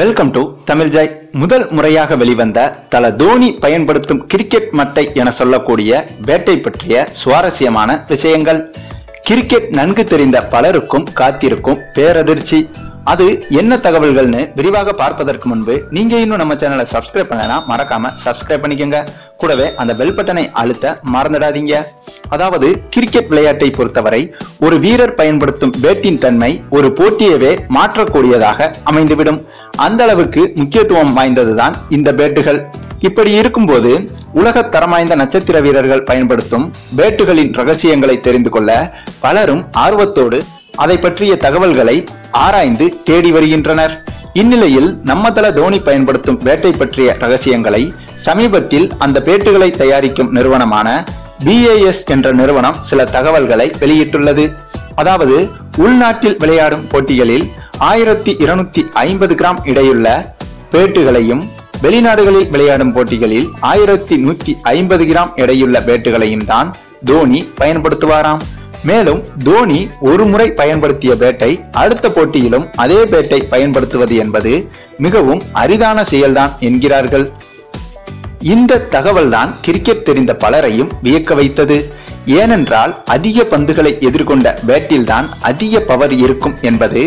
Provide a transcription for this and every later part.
Welcome to Tamil Joy. முதல் முறையாக வெளிவந்த தல தோனி பயன்படுத்தும் கிரிக்கெட் மட்டை என சொல்லக்கூடிய பேட்டை பற்றிய சுவாரஸ்யமான விஷயங்கள். கிரிக்கெட் நன்கு தெரிந்த பலருக்கும் காத்திருக்கும் பேரதிர்ச்சி. அது என்ன தகவல்கள்னு விரிவாக பார்ப்பதற்கு முன்பு நீங்க இன்னும் நம்ம சேனலை சப்ஸ்கிரைப் பண்ணலனா மறக்காம சப்ஸ்கிரைப் பண்ணிக்கோங்க. கூடவே அந்த பெல் பட்டனை அழுத்த மறந்துடாதீங்க. அதாவது கிரிக்கெட் விளையாட்டை பொறுத்தவரை ஒரு வீரர் பயன்படுத்தும் பேட்டின் தன்மை ஒரு போட்டியவே மாற்றக்கூடியதாக அமைந்துவிடும். அந்த அளவுக்கு முக்கியத்துவம் வாய்ந்ததுதான் இந்த பேட்டுகள். இப்படி இருக்கும்போது உலக தரம் வாய்ந்த நட்சத்திர வீரர்கள் பயன்படுத்தும் பேட்டுகளின் ரகசியங்களை தெரிந்து கொள்ள பலரும் ஆர்வத்தோடு அதை பற்றிய தகவல்களை ஆராய்ந்து தேடி வருகின்றனர். இந்நிலையில் நம்ம தல தோனி பயன்படுத்தும் பேட்டை பற்றிய ரகசியங்களை சமீபத்தில் அந்த பேட்டுகளை தயாரிக்கும் நிறுவனமான BAS என்ற நிறுவனம் சில தகவல்களை வெளியிட்டுள்ளது. அதாவது உள்நாட்டில் விளையாடும் போட்டிகளில் 1250 கிராம் இடையுள்ள பேட்டுகளையும் வெளிநாடுகளில் விளையாடும் போட்டிகளில் 1150 கிராம் எடையுள்ள பேட்டுகளையும் தான் தோனி பயன்படுத்துவாராம். மேலும் தோனி ஒரு முறை பயன்படுத்திய பேட்டை அடுத்த போட்டியிலும் அதே பேட்டை பயன்படுத்துவது என்பது மிகவும் அரிதான செயல்தான் என்கிறார்கள். இந்த தகவல் தான் கிரிக்கெட் தெரிந்த பலரையும் வியக்க வைத்தது. ஏனென்றால் அதிக பந்துகளை எதிர்கொண்ட பேட்டில் தான் அதிக பவர் இருக்கும் என்பது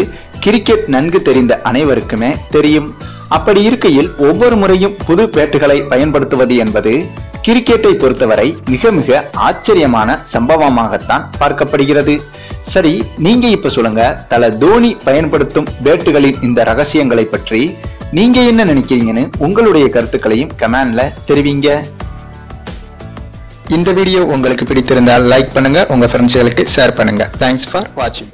கிரிக்கெட் நன்கு தெரிந்த அனைவருக்குமே தெரியும். அப்படி இருக்கையில் ஒவ்வொரு முறையும் புது பேட்டுகளை பயன்படுத்துவது என்பது கிரிக்கெட்டை பொறுத்தவரை மிக மிக ஆச்சரியமான சம்பவமாகத்தான் பார்க்கப்படுகிறது. சரி, நீங்க இப்ப சொல்லுங்க, தல தோனி பயன்படுத்தும் பேட்டுகளின் இந்த ரகசியங்களை பற்றி நீங்க என்ன நினைக்கிறீங்கன்னு உங்களுடைய கருத்துக்களையும் கமெண்ட்ல தெரிவிங்க. இந்த வீடியோ உங்களுக்கு பிடித்திருந்தால் லைக் பண்ணுங்க, உங்க ஃப்ரெண்ட்ஸ்களுக்கு ஷேர் பண்ணுங்க. தேங்க்ஸ் ஃபார் வாட்சிங்.